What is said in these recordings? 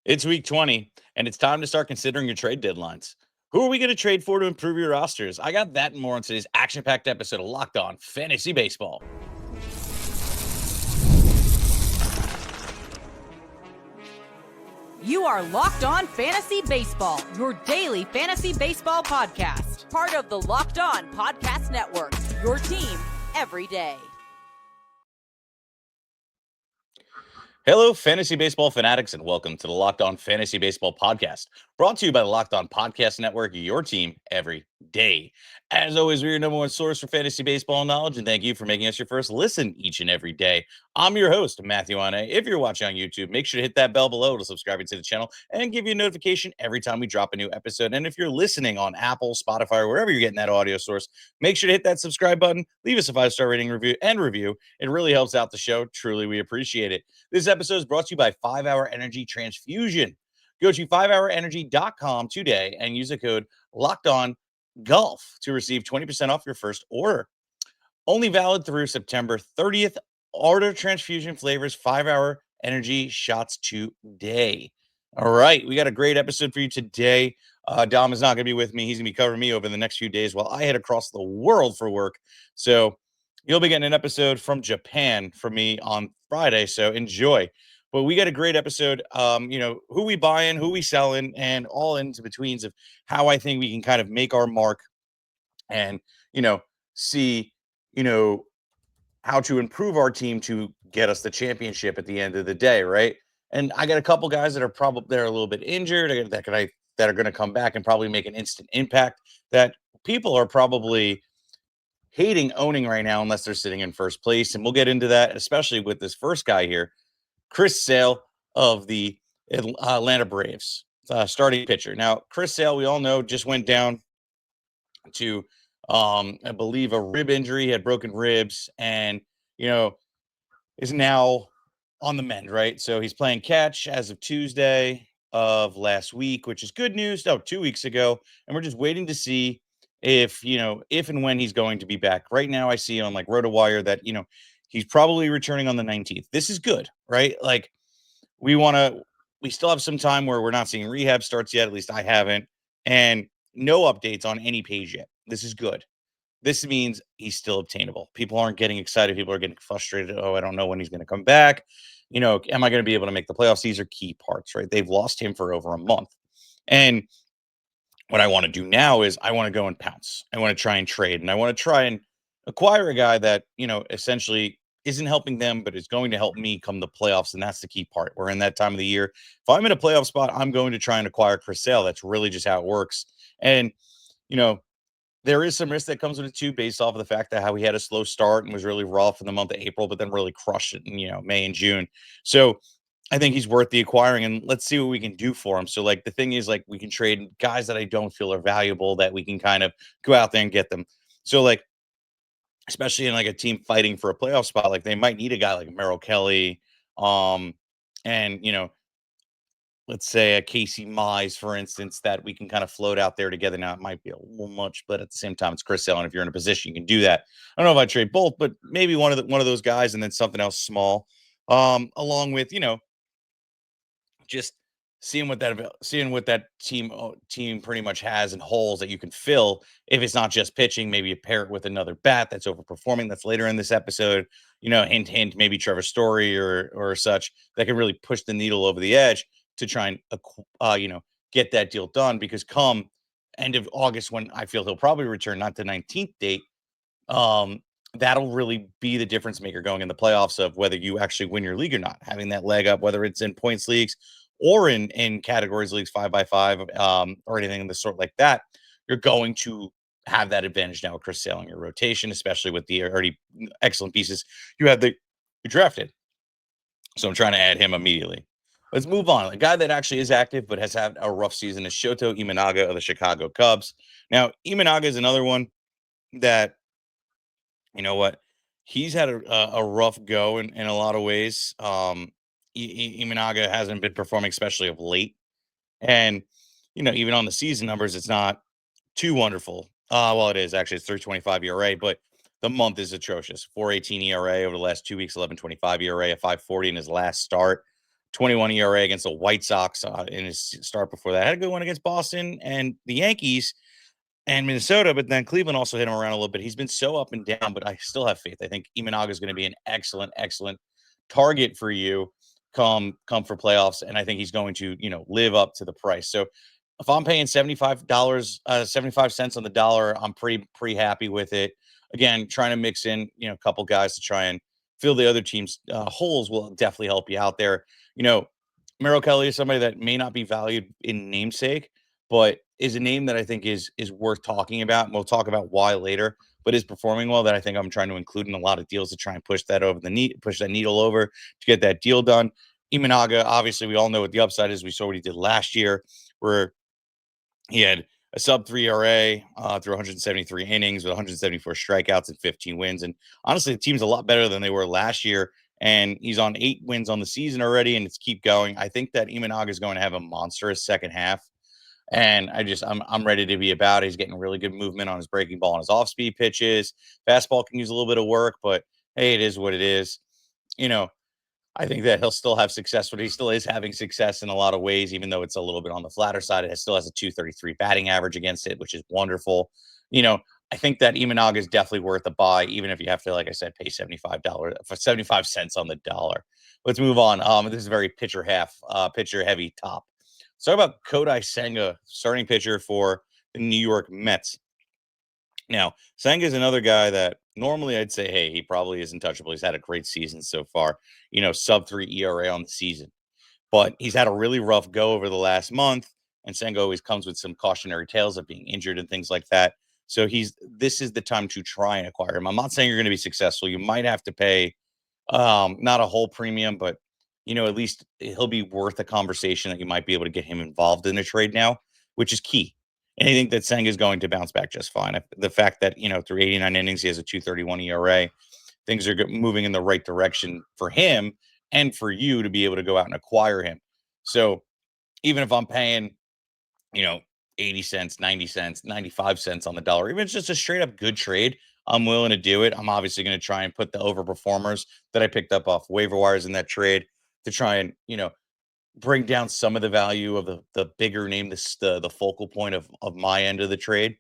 It's week 20, and it's time to start considering your trade deadlines. Who are we going to trade for to improve your rosters? I got that and more on today's action packed episode of Locked On Fantasy Baseball. You are Locked On Fantasy Baseball, your daily fantasy baseball podcast. Part of the Locked On Podcast Network, your team every day. Hello, fantasy baseball fanatics, and welcome to the Locked On Fantasy Baseball podcast, brought to you by the Locked On Podcast Network, your team every day. As always, we're your number one source for fantasy baseball knowledge, and thank you for making us your first listen each and every day. I'm your host, Matthew Ane. If you're watching on YouTube, make sure to hit that bell below to subscribe to the channel and give you a notification every time we drop a new episode. And if you're listening on Apple, Spotify, or wherever you're getting that audio source, make sure to hit that subscribe button, leave us a 5-star rating review. It really helps out the show. Truly, we appreciate it. This episode is brought to you by 5-Hour Energy Transfusion. Go to 5hourenergy.com today and use the code LOCKEDONGOLF to receive 20% off your first order. Only valid through September 30th. Order transfusion flavors 5-Hour Energy shots today. All right, we got a great episode for you today. Dom is not going to be with me. He's going to be covering me over the next few days while I head across the world for work. So you'll be getting an episode from Japan from me on Friday, so enjoy. But we got a great episode. Who we buying, who we selling, and all into betweens of how I think we can kind of make our mark and see how to improve our team to get us the championship at the end of the day, right? And I got a couple guys that are probably they're a little bit injured that are going to come back and probably make an instant impact that people are probably hating owning right now unless they're sitting in first place. And we'll get into that, especially with this first guy here, Chris Sale of the Atlanta Braves, starting pitcher. Now, Chris Sale, we all know, just went down to, I believe, a rib injury. He had broken ribs and, is now on the mend, right? So he's playing catch as of Tuesday of last week, which is good news. No, 2 weeks ago. And we're just waiting to see if and when he's going to be back. Right now, I see on like RotoWire that, he's probably returning on the 19th. This is good, right? Like we still have some time where we're not seeing rehab starts yet. At least I haven't. And no updates on any page yet. This is good. This means he's still obtainable. People aren't getting excited. People are getting frustrated. Oh, I don't know when he's going to come back. Am I going to be able to make the playoffs? These are key parts, right? They've lost him for over a month. And what I want to do now is I want to go and pounce. I want to try and trade, and I want to try and acquire a guy that, essentially isn't helping them, but is going to help me come the playoffs. And that's the key part. We're in that time of the year. If I'm in a playoff spot, I'm going to try and acquire Chris Sale. That's really just how it works. And, there is some risk that comes with it too, based off of the fact that how he had a slow start and was really rough in the month of April, but then really crushed it in, May and June. So I think he's worth the acquiring, and let's see what we can do for him. So, like, the thing is, like, we can trade guys that I don't feel are valuable that we can kind of go out there and get them. So, like, especially in like a team fighting for a playoff spot, like they might need a guy like Merrill Kelly, and let's say a Casey Mize, for instance, that we can kind of float out there together. Now, it might be a little much, but at the same time, it's Chris Sale, and if you're in a position, you can do that. I don't know if I trade both, but maybe one of those guys, and then something else small, along with just seeing what that team pretty much has and holes that you can fill. If it's not just pitching, maybe you pair it with another bat that's overperforming. That's later in this episode. Hint, hint, maybe Trevor Story or such that can really push the needle over the edge to try and get that deal done. Because come end of August, when I feel he'll probably return, not the 19th date, that'll really be the difference maker going in the playoffs of whether you actually win your league or not. Having that leg up, whether it's in points leagues or in categories leagues 5x5, or anything in the sort like that, you're going to have that advantage now with Chris Sale in your rotation, especially with the already excellent pieces you drafted. So I'm trying to add him immediately. Let's move on. A guy that actually is active but has had a rough season is Shota Imanaga of the Chicago Cubs. Now, Imanaga is another one that, you know what, he's had a rough go in a lot of ways. Imanaga hasn't been performing, especially of late. And, even on the season numbers, it's not too wonderful. Well, it is actually. It's 3.25 ERA, but the month is atrocious. 4.18 ERA over the last 2 weeks, 11.25 ERA, a 5.40 in his last start. 21 ERA against the White Sox in his start before that. Had a good one against Boston and the Yankees and Minnesota, but then Cleveland also hit him around a little bit. He's been so up and down, but I still have faith. I think Imanaga is going to be an excellent, excellent target for you come for playoffs, and I think he's going to live up to the price. So if I'm paying $75, 75 cents on the dollar, I'm pretty happy with it. Again, trying to mix in a couple guys to try and fill the other team's holes will definitely help you out there. You know, Merrill Kelly is somebody that may not be valued in namesake, but is a name that I think is worth talking about. And we'll talk about why later, but is performing well that I think I'm trying to include in a lot of deals to try and push that push that needle over to get that deal done. Imanaga, obviously, we all know what the upside is. We saw what he did last year, where he had a sub 3 ERA through 173 innings with 174 strikeouts and 15 wins. And honestly, the team's a lot better than they were last year. And he's on 8 wins on the season already, and it's keep going. I think that Imanaga is going to have a monstrous second half. And I'm ready to be about it. He's getting really good movement on his breaking ball and his off speed pitches. Fastball can use a little bit of work, but hey, it is what it is. You know, I think that he'll still have success, but he still is having success in a lot of ways, even though it's a little bit on the flatter side. It still has a 233 batting average against it, which is wonderful. You know, I think that Imanaga is definitely worth a buy, even if you have to, like I said, pay $75 for 75 cents on the dollar. Let's move on. This is very pitcher heavy top. So about Kodai Senga, starting pitcher for the New York Mets. Now, Senga is another guy that normally I'd say, hey, he probably is untouchable. He's had a great season so far, sub 3 ERA on the season. But he's had a really rough go over the last month, and Senga always comes with some cautionary tales of being injured and things like that. So this is the time to try and acquire him. I'm not saying you're going to be successful. You might have to pay not a whole premium, but at least he'll be worth a conversation that you might be able to get him involved in a trade now, which is key. And I think that Senga is going to bounce back just fine. The fact that through 89 innings he has a 231 ERA, things are moving in the right direction for him and for you to be able to go out and acquire him. So even if I'm paying, you know, 80 cents, 90 cents, 95 cents on the dollar, even if it's just a straight up good trade, I'm willing to do it. I'm obviously going to try and put the overperformers that I picked up off waiver wires in that trade to try and, bring down some of the value of the bigger name, the focal point of my end of the trade.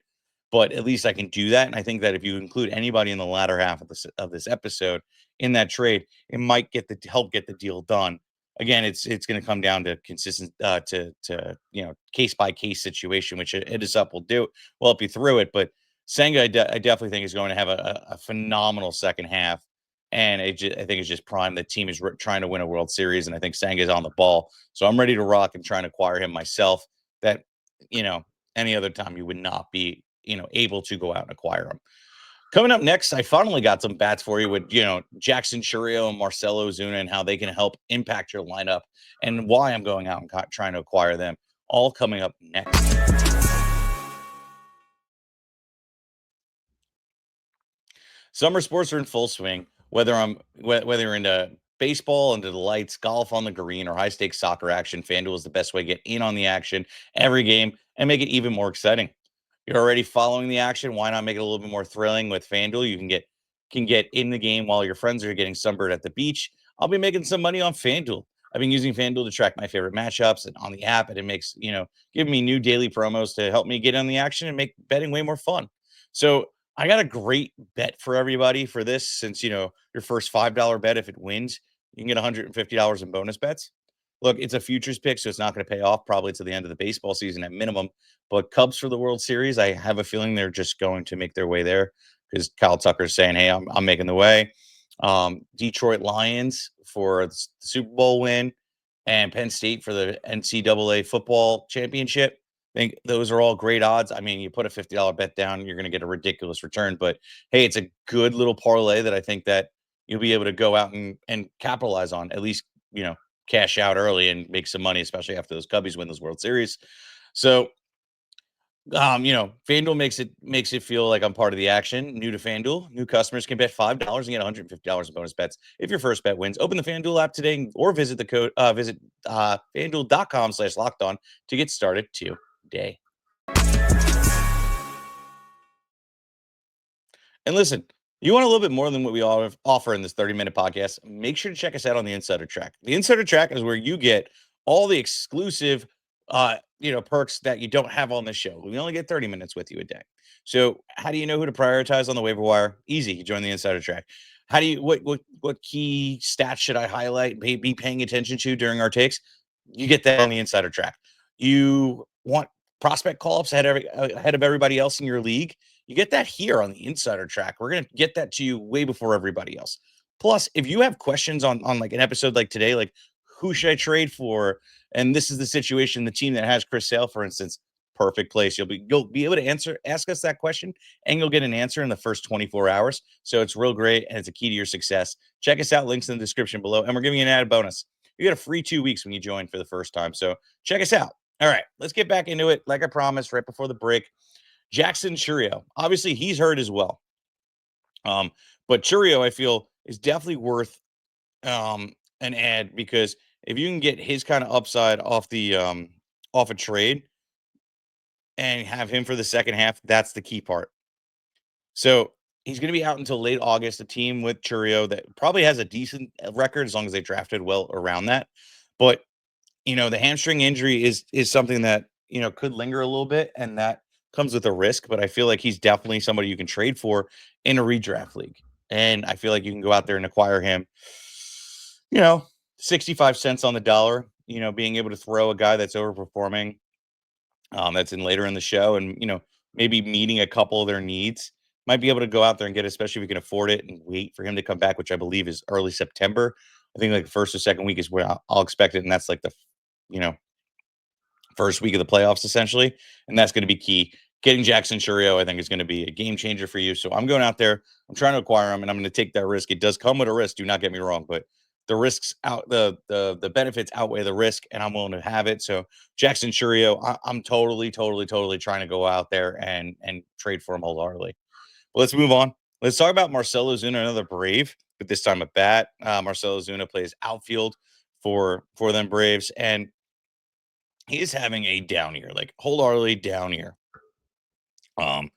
But at least I can do that. And I think that if you include anybody in the latter half of this episode in that trade, it might help get the deal done. Again, it's going to come down to consistent to case by case situation, which Hit Us Up will do. Will help you through it. But Senga, I definitely think is going to have a phenomenal second half. And I think it's just prime. The team is trying to win a World Series, and I think Senga is on the ball. So I'm ready to rock and try and acquire him myself. That any other time you would not be able to go out and acquire him. Coming up next, I finally got some bats for you with Jackson Chourio and Marcelo Ozuna and how they can help impact your lineup and why I'm going out and trying to acquire them. All coming up next. Summer sports are in full swing. Whether you're into baseball, into the lights, golf on the green, or high stakes soccer action, FanDuel is the best way to get in on the action every game and make it even more exciting. You're already following the action. Why not make it a little bit more thrilling with FanDuel? You can get in the game while your friends are getting sunburned at the beach. I'll be making some money on FanDuel. I've been using FanDuel to track my favorite matchups and on the app, and it makes giving me new daily promos to help me get on the action and make betting way more fun. So I got a great bet for everybody for this, since your first $5 bet, if it wins, you can get $150 in bonus bets. Look, it's a futures pick, so it's not going to pay off probably to the end of the baseball season at minimum. But Cubs for the World Series, I have a feeling they're just going to make their way there because Kyle Tucker's saying, "Hey, I'm making the way." Detroit Lions for the Super Bowl win, and Penn State for the NCAA football championship. I think those are all great odds. I mean, you put a $50 bet down, you're going to get a ridiculous return. But hey, it's a good little parlay that I think that you'll be able to go out and capitalize on. At least cash out early and make some money, especially after those Cubbies win this World Series. So FanDuel makes it feel like I'm part of the action. New to FanDuel, new customers can bet $5 and get $150 in bonus bets if your first bet wins. Open the FanDuel app today or visit FanDuel.com/lockedon to get started today. And listen, You want a little bit more than what we offer in this 30-minute podcast? Make sure to check us out on the Insider Track. The Insider Track is where you get all the exclusive, perks that you don't have on this show. We only get 30 minutes with you a day. So, how do you know who to prioritize on the waiver wire? Easy. You join the Insider Track. How do you what key stats should I highlight? Be paying attention to during our takes? You get that on the Insider Track. You want prospect call-ups ahead of everybody else in your league? You get that here on the Insider Track. We're going to get that to you way before everybody else. Plus, if you have questions on like an episode like today, like who should I trade for? And this is the situation, the team that has Chris Sale, for instance, perfect place. You'll be able to ask us that question, and you'll get an answer in the first 24 hours. So it's real great, and it's a key to your success. Check us out, links in the description below, and we're giving you an added bonus. You get a free 2 weeks when you join for the first time. So check us out. All right, let's get back into it. Like I promised right before the break, Jackson Chourio. Obviously, he's hurt as well. But Chourio, I feel, is definitely worth an ad because if you can get his kind of upside off a trade and have him for the second half, that's the key part. So he's going to be out until late August. A team with Chourio that probably has a decent record as long as they drafted well around that. But the hamstring injury is something that could linger a little bit, and that comes with a risk. But I feel like he's definitely somebody you can trade for in a redraft league, and I feel like you can go out there and acquire him. 65 cents on the dollar. Being able to throw a guy that's overperforming, that's in later in the show, and maybe meeting a couple of their needs. Might be able to go out there and get it, especially if you can afford it, and wait for him to come back, which I believe is early September. I think like the first or second week is where I'll expect it, and that's like the you know first week of the playoffs, essentially. And that's going to be key. Getting Jackson Chourio, I think, is going to be a game changer for you. So I'm going out there. I'm trying to acquire him, and I'm going to take that risk. It does come with a risk. Do not get me wrong, but the risks the benefits outweigh the risk, and I'm willing to have it. So Jackson Chourio, I'm totally, totally, totally trying to go out there and trade for him wholeheartedly. But let's move on. Let's talk about Marcell Ozuna, another Brave, but this time at bat. Marcell Ozuna plays outfield for them Braves, and he is having a down year, like wholeheartedly down year. Um,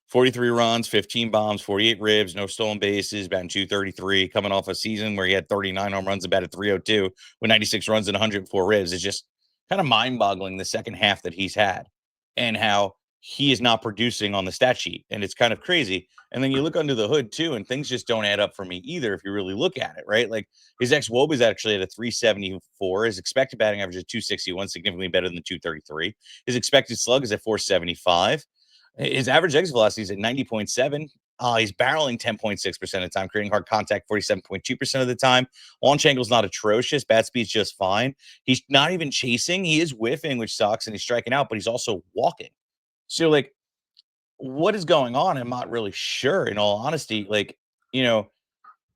43 runs, 15 bombs, 48 ribs, no stolen bases, batting 233, coming off a season where he had 39 home runs and batted 302 with 96 runs and 104 ribs. It's just kind of mind-boggling the second half that he's had and how he is not producing on the stat sheet. And it's kind of crazy. And then you look under the hood too, and things just don't add up for me either if you really look at it, right? Like his ex-WOBA is actually at a 374. His expected batting average is 261, significantly better than the 233. His expected slug is at 475. His average exit velocity is at 90.7. He's barreling 10.6% of the time, creating hard contact 47.2% of the time. Launch angle is not atrocious. Bat speed's just fine. He's not even chasing. He is whiffing, which sucks, and he's striking out, but he's also walking. So, like, what is going on? I'm not really sure, in all honesty. Like, you know,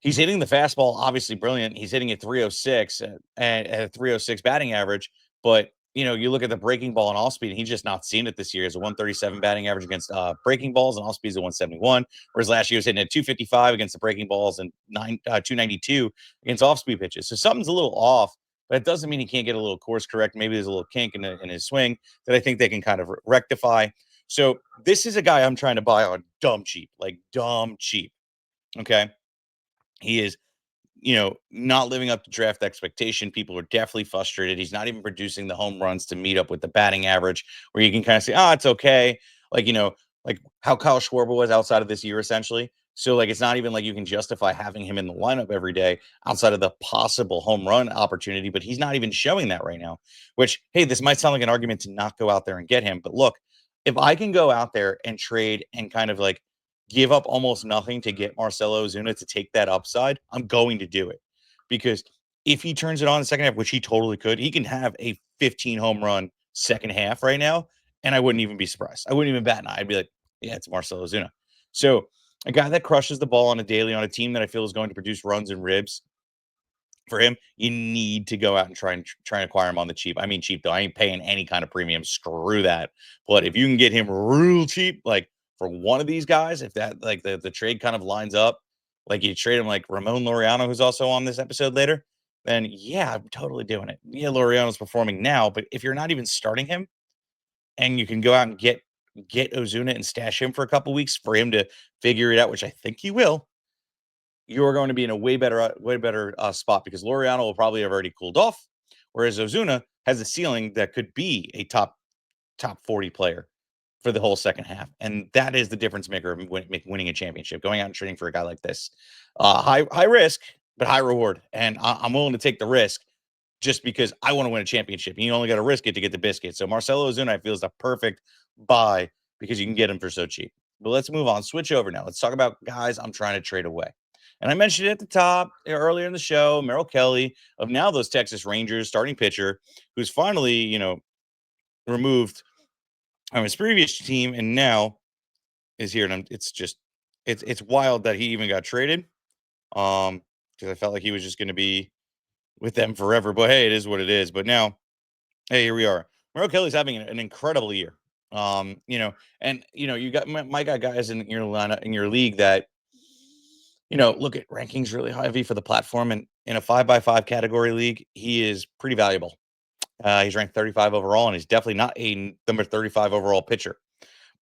he's hitting the fastball, obviously brilliant. He's hitting at 306 at a 306 batting average. But, you look at the breaking ball and off speed, and he's just not seen it this year. It's a 137 batting average against breaking balls, and off speed is a 171. Whereas last year he was hitting at 255 against the breaking balls and 292 against off speed pitches. So something's a little off, but it doesn't mean he can't get a little course correct. Maybe there's a little kink in his swing that I think they can kind of rectify. So this is a guy I'm trying to buy on dumb cheap, like dumb cheap. Okay. He is not living up to draft expectation. People are definitely frustrated. He's not even producing the home runs to meet up with the batting average, where you can kind of say, it's okay. Like, like how Kyle Schwarber was outside of this year, essentially. So, like, it's not even like you can justify having him in the lineup every day outside of the possible home run opportunity, but he's not even showing that right now, which, hey, this might sound like an argument to not go out there and get him. But look, if I can go out there and trade and kind of like give up almost nothing to get Marcell Ozuna to take that upside, I'm going to do it. Because if he turns it on in the second half, which he totally could, he can have a 15 home run second half right now, and I wouldn't even be surprised. I wouldn't even bat an eye. I'd be like, yeah, it's Marcell Ozuna. So a guy that crushes the ball on a daily on a team that I feel is going to produce runs and ribs for him, you need to go out and try and acquire him on the cheap. I mean, cheap though. I ain't paying any kind of premium. Screw that. But if you can get him real cheap, like for one of these guys, if that like the trade kind of lines up, like you trade him like Ramon Laureano, who's also on this episode later, then yeah, I'm totally doing it. Yeah, Laureano's performing now, but if you're not even starting him and you can go out and get Ozuna and stash him for a couple weeks for him to figure it out, which I think he will. you're going to be in a way better spot because Laureano will probably have already cooled off, whereas Ozuna has a ceiling that could be a top 40 player for the whole second half, and that is the difference maker of winning a championship. Going out and trading for a guy like this, high risk but high reward, and I'm willing to take the risk just because I want to win a championship. You only got to risk it to get the biscuit. So Marcell Ozuna, I feel, is the perfect buy because you can get him for so cheap. But let's move on. Switch over now. Let's talk about guys I'm trying to trade away. And I mentioned it at the top earlier in the show, Merrill Kelly of now those Texas Rangers starting pitcher, who's finally, removed from his previous team and now is here. And it's wild that he even got traded. Because I felt like he was just going to be with them forever. But hey, it is what it is. But now, hey, here we are. Merrill Kelly's having an incredible year. You got my guys in your lineup in your league that look at rankings really heavy for the platform, and in a 5x5 category league, he is pretty valuable. He's ranked 35 overall, and he's definitely not a number 35 overall pitcher,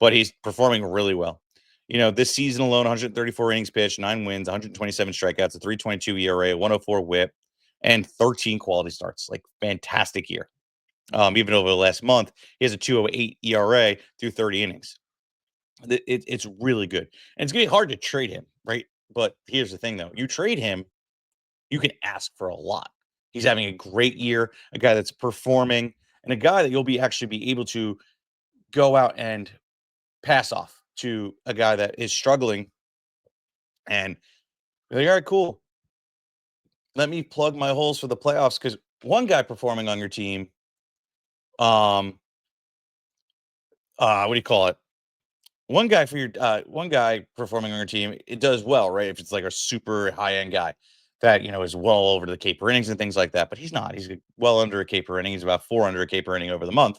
but he's performing really well. This season alone, 134 innings pitched, 9 wins, 127 strikeouts, a 3.22 ERA, a 104 WHIP, and 13 quality starts. Like fantastic year. Even over the last month, he has a 2.08 ERA through 30 innings. It's really good, and it's gonna be hard to trade him, right? But here's the thing, though: you trade him, you can ask for a lot. He's having a great year, a guy that's performing, and a guy that you'll actually be able to go out and pass off to a guy that is struggling, and be like, all right, cool. Let me plug my holes for the playoffs because one guy performing on your team, what do you call it? One guy performing on your team, it does well, right? If it's like a super high end guy that is well over the K per innings and things like that, but he's not. He's well under a K per inning. He's about 4 under a K per inning over the month.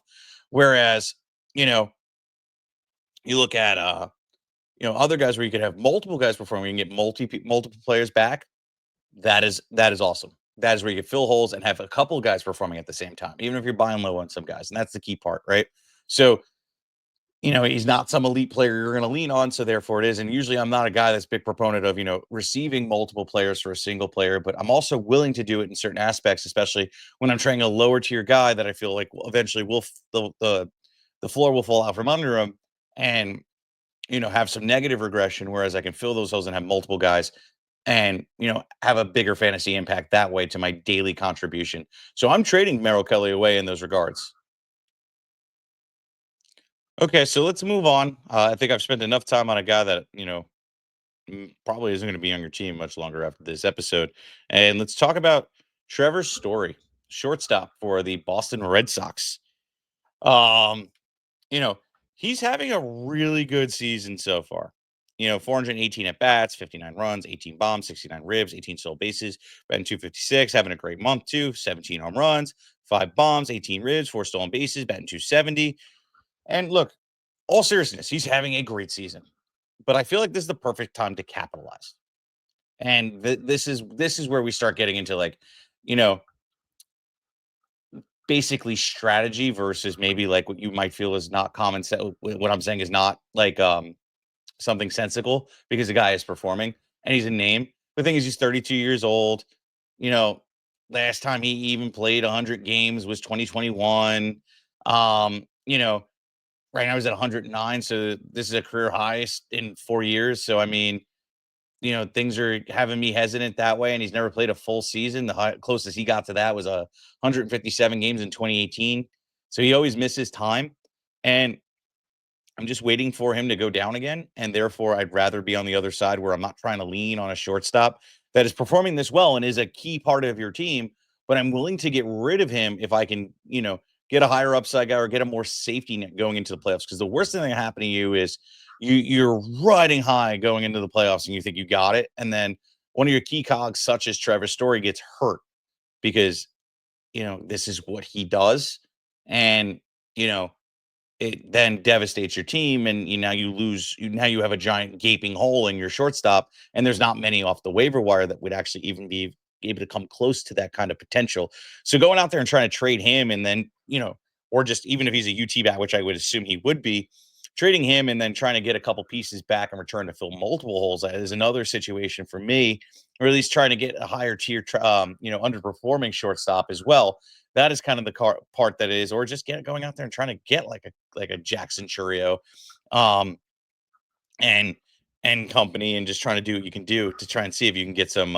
Whereas, you look at other guys where you could have multiple guys performing, you can get multiple players back. That is awesome. That is where you can fill holes and have a couple of guys performing at the same time, even if you're buying low on some guys, and that's the key part, right? So he's not some elite player you're going to lean on. So therefore it is. And usually I'm not a guy that's big proponent of, receiving multiple players for a single player, but I'm also willing to do it in certain aspects, especially when I'm trying a lower tier guy that I feel like eventually the floor will fall out from under him and, have some negative regression. Whereas I can fill those holes and have multiple guys and, have a bigger fantasy impact that way to my daily contribution. So I'm trading Merrill Kelly away in those regards. Okay, so let's move on. I think I've spent enough time on a guy that, probably isn't going to be on your team much longer after this episode. And let's talk about Trevor Story, shortstop for the Boston Red Sox. Um, you know, he's having a really good season so far. 418 at bats, 59 runs, 18 bombs, 69 ribs, 18 stolen bases, batting 256, having a great month too. 17 home runs, 5 bombs, 18 ribs, 4 stolen bases, batting 270. And look, all seriousness, he's having a great season. But I feel like this is the perfect time to capitalize. And this is where we start getting into like, you know, basically strategy versus maybe like what you might feel is not common sense. What I'm saying is not like something sensical because the guy is performing and he's a name. The thing is he's 32 years old. You know, last time he even played 100 games was 2021. Right now he's at 109, so this is a career highest in 4 years. So I mean, things are having me hesitant that way. And he's never played a full season. The closest he got to that was 157 games in 2018. So he always misses time. And I'm just waiting for him to go down again. And therefore, I'd rather be on the other side where I'm not trying to lean on a shortstop that is performing this well and is a key part of your team. But I'm willing to get rid of him if I can, get a higher upside guy or get a more safety net going into the playoffs. Because the worst thing that can happen to you is you're riding high going into the playoffs and you think you got it. And then one of your key cogs, such as Trevor Story, gets hurt because, this is what he does. And, it then devastates your team and now you lose now you have a giant gaping hole in your shortstop and there's not many off the waiver wire that would actually even be able to come close to that kind of potential. So going out there and trying to trade him and then, or just even if he's a UT bat, which I would assume he would be, trading him and then trying to get a couple pieces back in return to fill multiple holes is another situation for me, or at least trying to get a higher tier, underperforming shortstop as well. That is kind of the part that is, or just going out there and trying to get like a Jackson Chourio, um, and company, and just trying to do what you can do to try and see if you can get some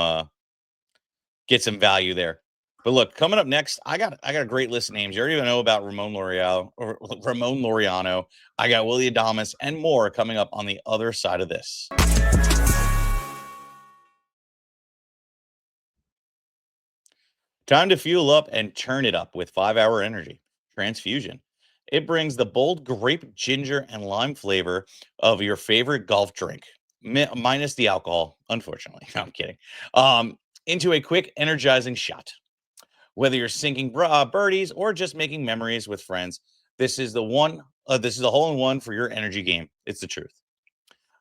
value there. But look, coming up next, I got a great list of names. You already know about Ramon Laureano. I got Willie Adames and more coming up on the other side of this. Time to fuel up and turn it up with 5-Hour Energy Transfusion. It brings the bold grape, ginger, and lime flavor of your favorite golf drink, minus the alcohol, unfortunately. No, I'm kidding. Into a quick, energizing shot. Whether you're sinking birdies or just making memories with friends, this is the one. This is a hole-in-one for your energy game. It's the truth.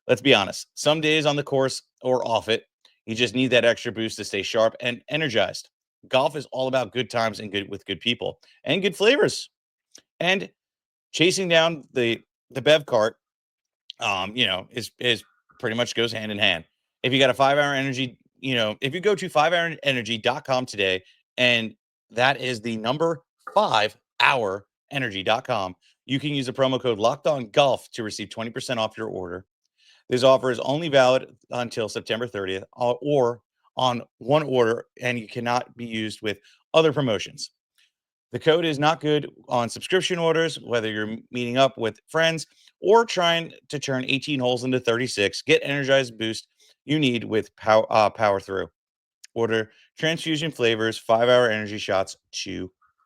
Let's be honest. Some days on the course or off it, you just need that extra boost to stay sharp and energized. Golf is all about good times and good people and good flavors. And chasing down the Bev cart, is pretty much goes hand in hand. If you got a 5-Hour Energy, if you go to 5hourenergy.com today, and that is the number 5hourenergy.com, you can use the promo code Locked On Golf to receive 20% off your order. This offer is only valid until September 30th, or on one order, and you cannot be used with other promotions. The code is not good on subscription orders, whether you're meeting up with friends or trying to turn 18 holes into 36. Get energized boost you need with power through. Order transfusion flavors 5-Hour Energy shots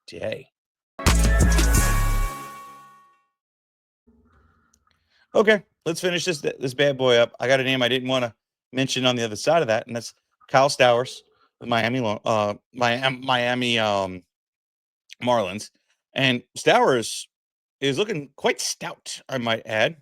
today. Okay, let's finish this bad boy up. I got a name I didn't want to mention on the other side of that, and that's Kyle Stowers with Miami Marlins. And Stowers is looking quite stout, I might add.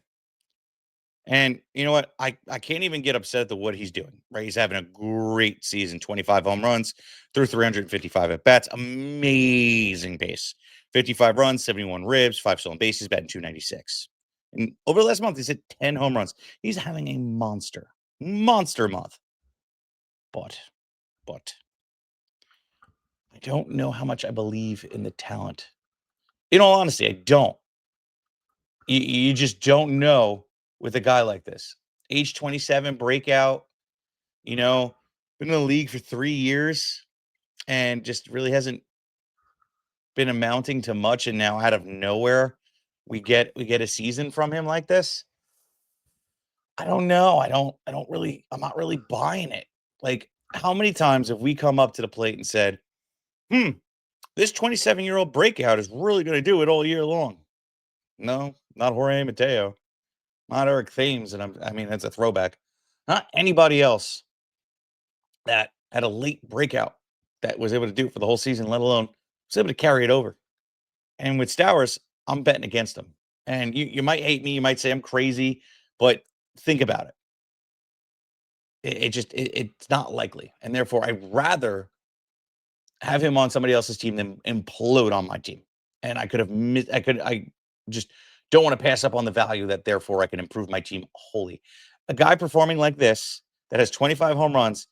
And you know what? I can't even get upset at what he's doing, right? He's having a great season, 25 home runs through 355 at bats. Amazing pace. 55 runs, 71 ribs, 5 stolen bases, batting 296. And over the last month, he's hit 10 home runs. He's having a monster month. But I don't know how much I believe in the talent. In all honesty, I don't. You just don't know with a guy like this. Age 27, breakout, been in the league for 3 years and just really hasn't been amounting to much. And now out of nowhere, we get a season from him like this. I don't know. I'm not really buying it. Like, how many times have we come up to the plate and said, this 27-year-old breakout is really going to do it all year long? No, not Jorge Mateo, not Eric Thames. And I mean, that's a throwback. Not anybody else that had a late breakout that was able to do it for the whole season, let alone was able to carry it over. And with Stowers, I'm betting against him. And you might hate me, you might say I'm crazy, but think about it. It's not likely. And therefore, I'd rather have him on somebody else's team than implode on my team. And I just don't want to pass up on the value that therefore I can improve my team wholly. A guy performing like this that has 25 home runs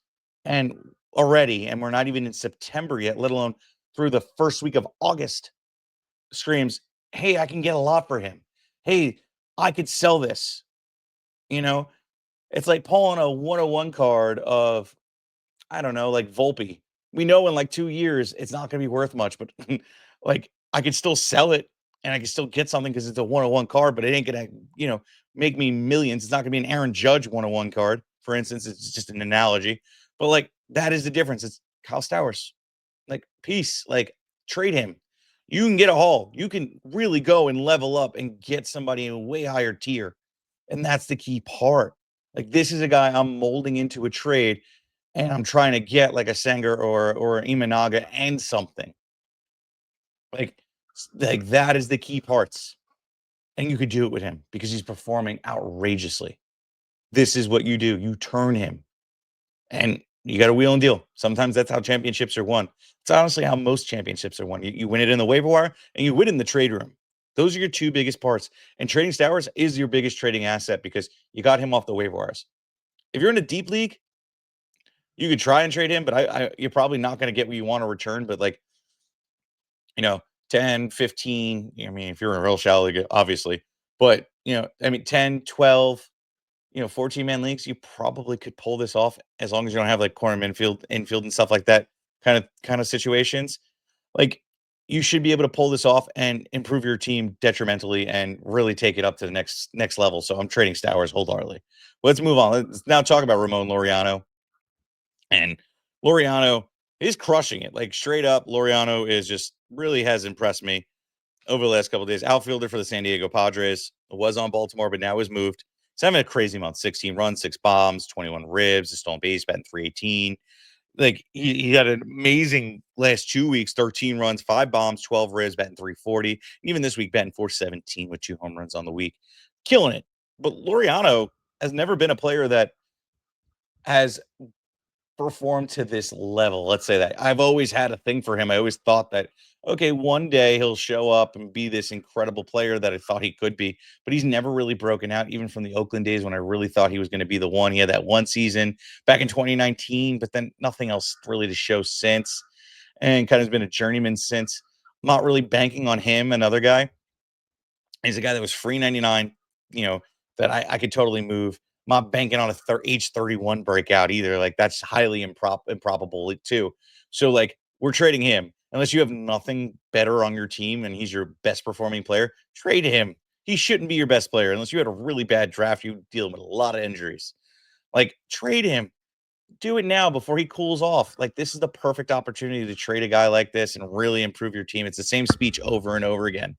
and we're not even in September yet, let alone through the first week of August, screams, hey, I can get a lot for him. Hey, I could sell this. It's like pulling a 101 card of, I don't know, like Volpe. We know in like 2 years, it's not going to be worth much, but like I could still sell it and I can still get something because it's a 101 card, but it ain't going to, make me millions. It's not going to be an Aaron Judge 101 card, for instance. It's just an analogy, but like that is the difference. It's Kyle Stowers. Like, peace, like trade him. You can get a haul. You can really go and level up and get somebody in a way higher tier. And that's the key part. Like, this is a guy I'm molding into a trade, and I'm trying to get like a Senga or Imanaga and something. Like that is the key parts. And you could do it with him because he's performing outrageously. This is what you do. You turn him. And you got to wheel and deal. Sometimes that's how championships are won. It's honestly how most championships are won. You win it in the waiver wire and you win it in the trade room. Those are your two biggest parts. And trading Stowers is your biggest trading asset because you got him off the waiver wires. If you're in a deep league, you could try and trade him, but you're probably not going to get what you want to return. But like, 10, 15, I mean, if you're in a real shallow league, obviously, but 10, 12, 14-man leagues, you probably could pull this off as long as you don't have like corner infield and stuff like that kind of situations. Like, you should be able to pull this off and improve your team detrimentally and really take it up to the next level. So I'm trading Stowers wholeheartedly. Let's move on. Let's now talk about Ramon Laureano. And Laureano is crushing it. Like, straight up, Laureano is just really has impressed me over the last couple of days. Outfielder for the San Diego Padres. Was on Baltimore, but now is moved. He's having a crazy month. 16 runs, 6 bombs, 21 ribs, a stolen base, batting 318. Like, he had an amazing last 2 weeks, 13 runs, 5 bombs, 12 ribs, batting 340. Even this week, batting 417 with 2 home runs on the week. Killing it. But Laureano has never been a player that has performed to this level. Let's say that. I've always had a thing for him. I always thought that, okay, one day he'll show up and be this incredible player that I thought he could be, but he's never really broken out, even from the Oakland days when I really thought he was going to be the one. He had that one season back in 2019, but then nothing else really to show since, and kind of has been a journeyman since. Not really banking on him. Another guy. He's a guy that was free 99, that I could totally move. I'm not banking on a age 31 breakout either. Like, that's highly improbable too. So, like, we're trading him. Unless you have nothing better on your team and he's your best performing player, trade him. He shouldn't be your best player. Unless you had a really bad draft, you deal with a lot of injuries. Like, trade him. Do it now before he cools off. Like, this is the perfect opportunity to trade a guy like this and really improve your team. It's the same speech over and over again.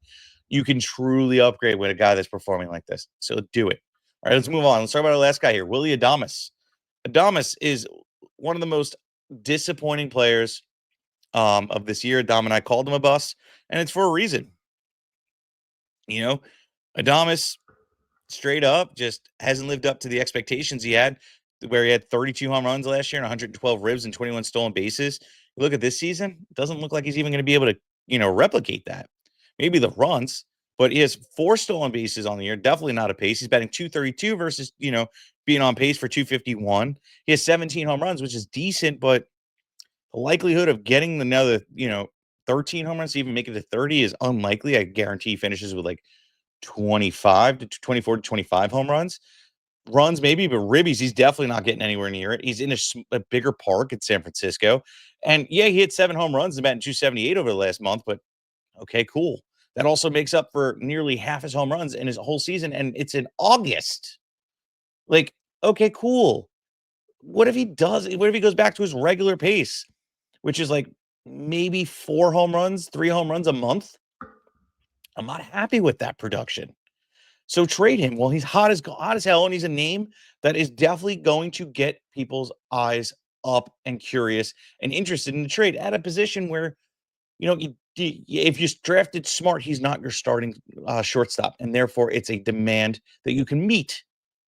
You can truly upgrade with a guy that's performing like this. So do it. All right, let's move on. Let's talk about our last guy here, Willie Adames. Adames is one of the most disappointing players of this year. Dom and I called him a bust, and it's for a reason. Adames straight up just hasn't lived up to the expectations he had, where he had 32 home runs last year and 112 ribs and 21 stolen bases. You look at this season, it doesn't look like he's even going to be able to, replicate that. Maybe the runs, but he has 4 stolen bases on the year. Definitely not a pace. He's batting 232 versus, being on pace for 251. He has 17 home runs, which is decent, but the likelihood of getting another, 13 home runs to even make it to 30 is unlikely. I guarantee he finishes with like 25 to 24 to 25 home runs. Runs maybe, but ribbies, he's definitely not getting anywhere near it. He's in a bigger park in San Francisco. And yeah, he hit 7 home runs and batting 278 over the last month, but okay, cool. That also makes up for nearly half his home runs in his whole season, and it's in August. Like, okay, cool. What if he goes back to his regular pace, which is like maybe 4 home runs, 3 home runs a month? I'm not happy with that production. So trade him. Well, he's hot as hell, and he's a name that is definitely going to get people's eyes up and curious and interested in the trade at a position where, if you drafted smart, he's not your starting shortstop, and therefore it's a demand that you can meet.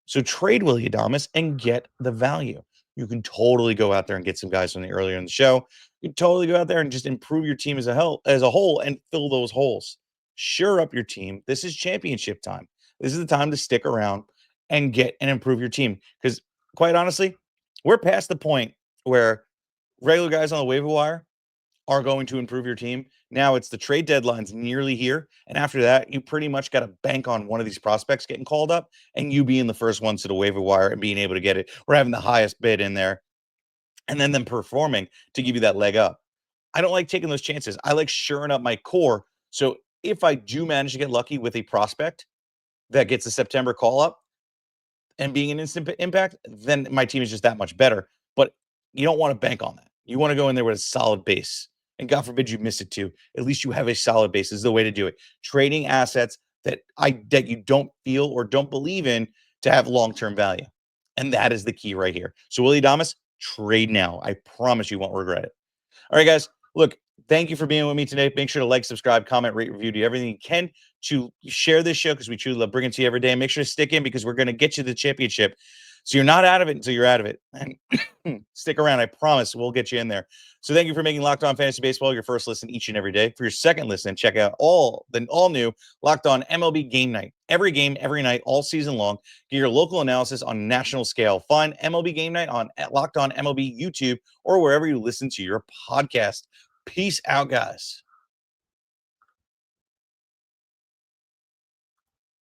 So trade Willie Adames and get the value. You can totally go out there and get some guys from the earlier in the show. You can totally go out there and just improve your team as a whole and fill those holes. Sure up your team. This is championship time. This is the time to stick around and get and improve your team. Because quite honestly, we're past the point where regular guys on the waiver wire are going to improve your team. Now it's the trade deadline's nearly here. And after that, you pretty much got to bank on one of these prospects getting called up and you being the first ones to the waiver wire and being able to get it, or having the highest bid in there, and then them performing to give you that leg up. I don't like taking those chances. I like shoring up my core. So if I do manage to get lucky with a prospect that gets a September call up and being an instant impact, then my team is just that much better. But you don't want to bank on that. You want to go in there with a solid base. And God forbid you miss it too. At least you have a solid base. This is the way to do it. Trading assets that you don't feel or don't believe in to have long-term value. And that is the key right here. So Willie Adames, trade now. I promise you won't regret it. All right, guys. Look, thank you for being with me today. Make sure to like, subscribe, comment, rate, review, do everything you can to share this show because we truly love bringing it to you every day. And make sure to stick in because we're going to get you the championship. So you're not out of it until you're out of it. And stick around. I promise we'll get you in there. So thank you for making Locked On Fantasy Baseball your first listen each and every day. For your second listen, check out all new Locked On MLB Game Night. Every game, every night, all season long. Get your local analysis on a national scale. Find MLB Game Night on Locked On MLB YouTube or wherever you listen to your podcast. Peace out, guys.